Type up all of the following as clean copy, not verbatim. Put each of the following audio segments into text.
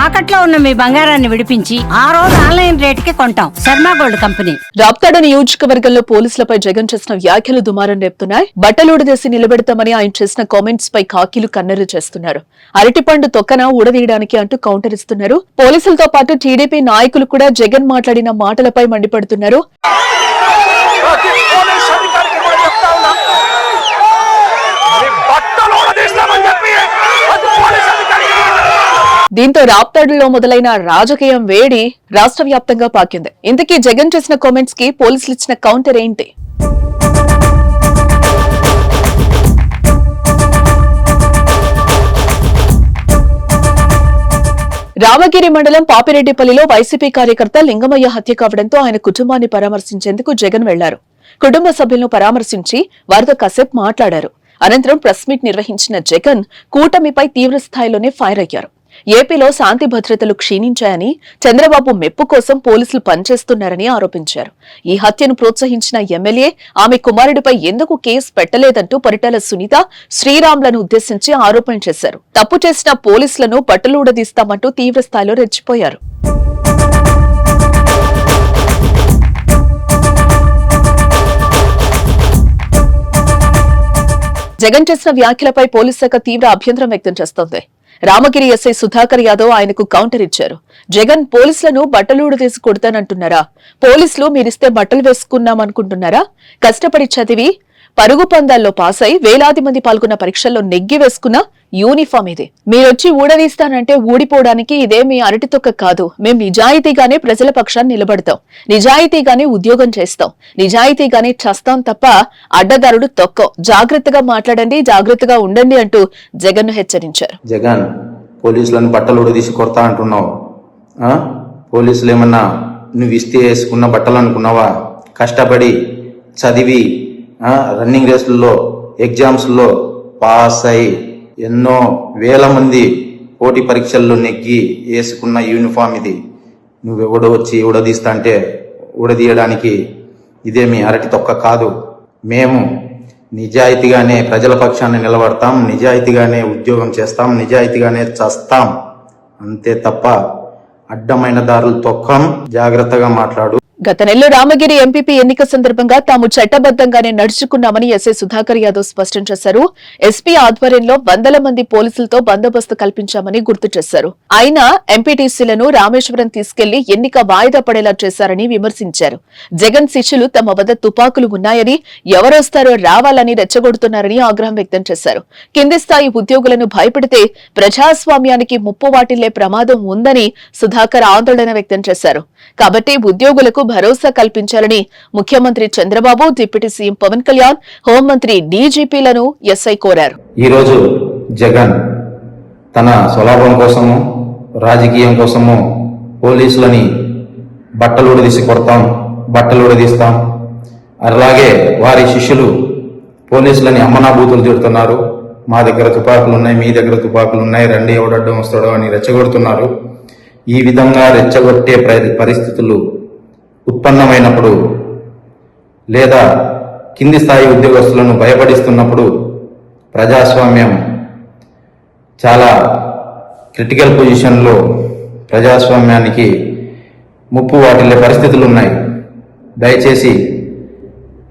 తాకట్లో ఉన్న మీ బంగారాన్ని విడిపించి ఆ రోజు ఆన్లైన్ రేటుకి కొంటాం. Sharma gold company. రాప్తాడు నియోజకవర్గంలో పోలీసులపై జగన్ చేసిన వ్యాఖ్యలు దుమారం రేపుతున్నాయి. బట్టలుడదేసి నిలబెడతామని ఆయన చేసిన కామెంట్స్ పై కాకీలు కన్నెర్ర చేస్తున్నారు. అరటిపండు తొక్కన ఊడదీయడానికి అంటూ కౌంటర్ ఇస్తున్నారు. పోలీసులతో పాటు టీడీపీ నాయకులు కూడా జగన్ మాట్లాడిన మాటలపై మండిపడుతున్నారు. దీంతో రాప్తాడులో మొదలైన రాజకీయం వేడి రాష్ట్ర వ్యాప్తంగా పాకింది. ఇంతకీ జగన్ చేసిన కామెంట్స్ కి పోలీసులు ఇచ్చిన కౌంటర్ ఏంటి? రామగిరి మండలం పాపిరెడ్డిపల్లిలో వైసీపీ కార్యకర్త లింగమయ్య హత్య కావడంతో ఆయన కుటుంబాన్ని పరామర్శించేందుకు జగన్ వెళ్లారు. కుటుంబ సభ్యులను పరామర్శించి వారితో కాసేపు మాట్లాడారు. అనంతరం ప్రెస్ మీట్ నిర్వహించిన జగన్ కూటమిపై తీవ్ర స్థాయిలోనే ఫైర్ అయ్యారు. ఏపీలో శాంతి భద్రతలు క్షీణించాయని, చంద్రబాబు మెప్పు కోసం పోలీసులు పనిచేస్తున్నారని ఆరోపించారు. ఈ హత్యను ప్రోత్సహించిన ఎమ్మెల్యే ఆమె కుమారుడిపై ఎందుకు కేసు పెట్టలేదంటూ పరిటాల సునీత, శ్రీరామ్లను ఉద్దేశించి ఆరోపణ చేశారు. తప్పు చేసిన పోలీసులను బట్టలుడదీస్తామంటూ తీవ్ర స్థాయిలో రెచ్చిపోయారు. జగన్ చేసిన వ్యాఖ్యలపై పోలీస్ శాఖ తీవ్ర అభ్యంతరం వ్యక్తం చేస్తోంది. రామగిరి ఎస్ఐ సుధాకర్ యాదవ్ ఆయనకు కౌంటర్ ఇచ్చారు. జగన్ పోలీసులను బట్టలుడు తీసి కొడతానంటున్నారా? పోలీసులు మీరిస్తే బట్టలు వేసుకున్నామనుకుంటున్నారా? కష్టపడి చదివి పరుగు పందాల్లో పాస్ అయి వేలాది మంది పాల్గొన్న పరీక్షల్లో నెగ్గి వేసుకున్న యూనిఫామ్ ఇది. మీరొచ్చి ఊడదీస్తానంటే ఊడిపోవడానికి ఇదేమీ అరటి తొక్క కాదు. మేం నిజాయితీగానే ప్రజల పక్షాన్ని నిలబడతాం, నిజాయితీగానే ఉద్యోగం చేస్తాం, నిజాయితీగానే చస్తాం తప్ప అడ్డదారుడు తొక్కో. జాగ్రత్తగా మాట్లాడండి, జాగ్రత్తగా ఉండండి అంటూ జగన్ హెచ్చరించారు. జగన్ పోలీసులను బట్టలు ఊడదీసి కొడతా అంటున్నావు. పోలీసులు ఏమన్నా నువ్వు ఇస్తే వేసుకున్న బట్టలు అనుకున్నావా? కష్టపడి చదివి రన్నింగ్ రేసుల్లో ఎగ్జామ్స్లో పాస్ అయి ఎన్నో వేల మంది పోటీ పరీక్షల్లో నెగ్గి వేసుకున్న యూనిఫామ్ ఇది. నువ్వెవడో వచ్చి ఊడదీస్తా అంటే ఊడదీయడానికి ఇదేమి అరటి తొక్క కాదు. మేము నిజాయితీగానే ప్రజల పక్షాన్ని నిలబడతాం, నిజాయితీగానే ఉద్యోగం చేస్తాం, నిజాయితీగానే చస్తాం, అంతే తప్ప అడ్డమైన దారులు తొక్కం. జాగ్రత్తగా మాట్లాడు. గత నెలలో రామగిరి ఎంపీపీ ఎన్నిక సందర్భంగా తాము చట్టబద్దంగానే నడుచుకున్నామని ఎస్ఐ సుధాకర్ యాదవ్ స్పష్టం చేశారు. ఎస్పీ ఆధ్వర్యంలో వందల మంది పోలీసులతో బందోబస్తు కల్పించామని గుర్తు చేశారు. ఆయన ఎంపీటీసీలను రామేశ్వరం తీసుకెళ్లి ఎన్నిక వాయిదా పడేలా చేశారని విమర్శించారు. జగన్ శిష్యులు తమ వద్ద తుపాకులు ఉన్నాయని, ఎవరొస్తారో రావాలని రెచ్చగొడుతున్నారని ఆగ్రహం వ్యక్తం చేశారు. కింది స్థాయి ఉద్యోగులను భయపెడితే ప్రజాస్వామ్యానికి ముప్పు వాటిల్లే ప్రమాదం ఉందని సుధాకర్ ఆందోళన వ్యక్తం చేశారు. కాబట్టి ఉద్యోగులకు భరోసా కల్పించాలని ముఖ్యమంత్రి చంద్రబాబు, డిప్యూటీ సీఎం పవన్ కళ్యాణ్, హోంమంత్రి డీజీపీలను ఎస్ఐ కోరారు. ఈరోజు జగన్ తన స్వలాభం కోసము, రాజకీయం కోసము పోలీసులని బట్టలు ఊడదీసి కొడతాం, బట్టలు ఊడదీస్తాం, అలాగే వారి శిష్యులు పోలీసులని అమ్మనాభూతులు తిడుతున్నారు. మా దగ్గర తుపాకులు ఉన్నాయి, మీ దగ్గర తుపాకులు ఉన్నాయి, రండి ఎవడడ్డం వస్తాడో అని రెచ్చగొడుతున్నారు. ఈ విధంగా రెచ్చగొట్టే పరిస్థితులు ఉత్పన్నమైనప్పుడు, లేదా కింది స్థాయి ఉద్యోగస్తులను భయపడిస్తున్నప్పుడు ప్రజాస్వామ్యం చాలా క్రిటికల్ పొజిషన్లో ప్రజాస్వామ్యానికి ముప్పు వాటిల్లే పరిస్థితులు ఉన్నాయి. దయచేసి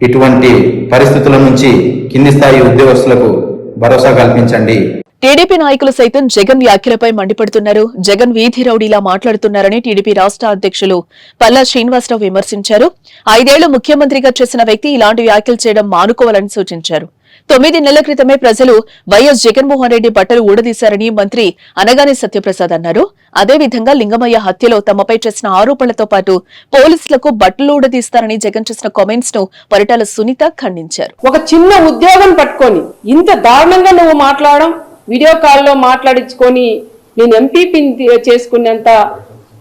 ఇటువంటి పరిస్థితుల నుంచి కింది స్థాయి ఉద్యోగస్తులకు భరోసా కల్పించండి. టీడీపీ నాయకులు సైతం జగన్ వ్యాఖ్యలపై మండిపడుతున్నారు. జగన్ వీధి రౌడీలా మాట్లాడుతున్నారని టీడీపీ రాష్ట్ర అధ్యక్షులు పల్లా శ్రీనివాసరావు విమర్శించారు. 5 ఏళ్లు ముఖ్యమంత్రిగా చేసిన వ్యక్తి ఇలాంటి వ్యాఖ్యలు చేయడం మానుకోవాలని సూచించారు. 9 నెలల క్రితమే ప్రజలు వైఎస్ జగన్మోహన్ రెడ్డి బట్టలు ఊడదీశారని మంత్రి అనగాని సత్యప్రసాద్ అన్నారు. అదేవిధంగా లింగమయ్య హత్యలో తమపై చేసిన ఆరోపణలతో పాటు పోలీసులకు బట్టలు ఊడదీస్తారని జగన్ చేసిన కామెంట్స్ ను పరిటాల సునీత ఖండించారు. ఒక చిన్న ఉద్యోగం పట్టుకొని ఇంత దారుణంగా నువ్వు మాట్లాడడం, వీడియో కాల్లో మాట్లాడించుకొని నేను ఎంపీపీ చేసుకునేంత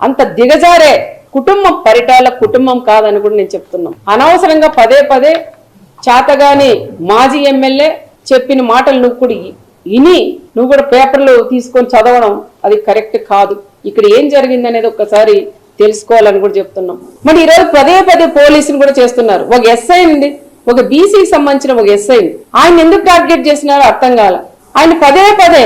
అంత దిగజారే కుటుంబం పరిటాల కుటుంబం కాదని కూడా నేను చెప్తున్నాను. అనవసరంగా పదే పదే చేతగాని మాజీ ఎమ్మెల్యే చెప్పిన మాటలు నువ్వు కూడా నువ్వు కూడా పేపర్లు తీసుకొని చదవడం అది కరెక్ట్ కాదు. ఇక్కడ ఏం జరిగింది అనేది ఒక్కసారి తెలుసుకోవాలని కూడా చెప్తున్నాం. మరి ఈరోజు పదే పదే పోలీసులు కూడా చేస్తున్నారు. ఒక ఎస్ఐ ఉంది, ఒక బీసీకి సంబంధించిన ఒక ఎస్ఐ ఆయన ఎందుకు టార్గెట్ చేసినారో అర్థం కాల. ఆయన పదే పదే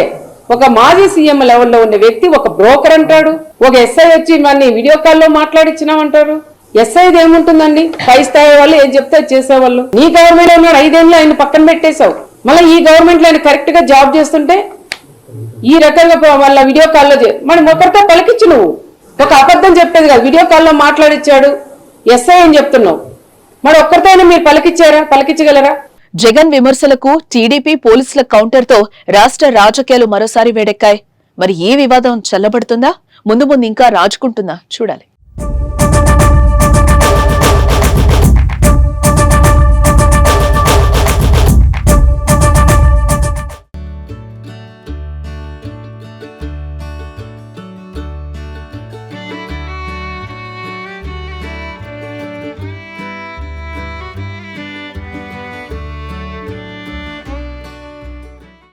ఒక మాజీ సీఎం లెవెల్లో ఉన్న వ్యక్తి ఒక బ్రోకర్ అంటాడు, ఒక ఎస్ఐ వచ్చి మన వీడియో కాల్లో మాట్లాడిచ్చినామంటారు. ఎస్ఐది ఏముంటుందండి? పై స్థాయి వాళ్ళు ఏం చెప్తే చేసేవాళ్ళు. నీ గవర్నమెంట్ ఉన్నాడు 5 ఏళ్ళు, ఆయన పక్కన పెట్టేశావు. మళ్ళీ ఈ గవర్నమెంట్ లో ఆయన కరెక్ట్ గా జాబ్ చేస్తుంటే ఈ రకంగా వాళ్ళ వీడియో కాల్లో మనం ఒకరితో పలికిచ్చు. నువ్వు ఒక అబద్ధం చెప్పేది కాదు, వీడియో కాల్లో మాట్లాడిచ్చాడు ఎస్ఐ అని చెప్తున్నావు. మరి ఒక్కరితో మీరు పలికించగలరా? జగన్ విమర్శలకు టీడీపీ పోలీసుల కౌంటర్ తో రాష్ట్ర రాజకీయాలు మరోసారి వేడెక్కాయి. మరి ఈ వివాదం చల్లబడుతుందా? ముందు ఇంకా రాజుకుంటుందా? చూడాలి.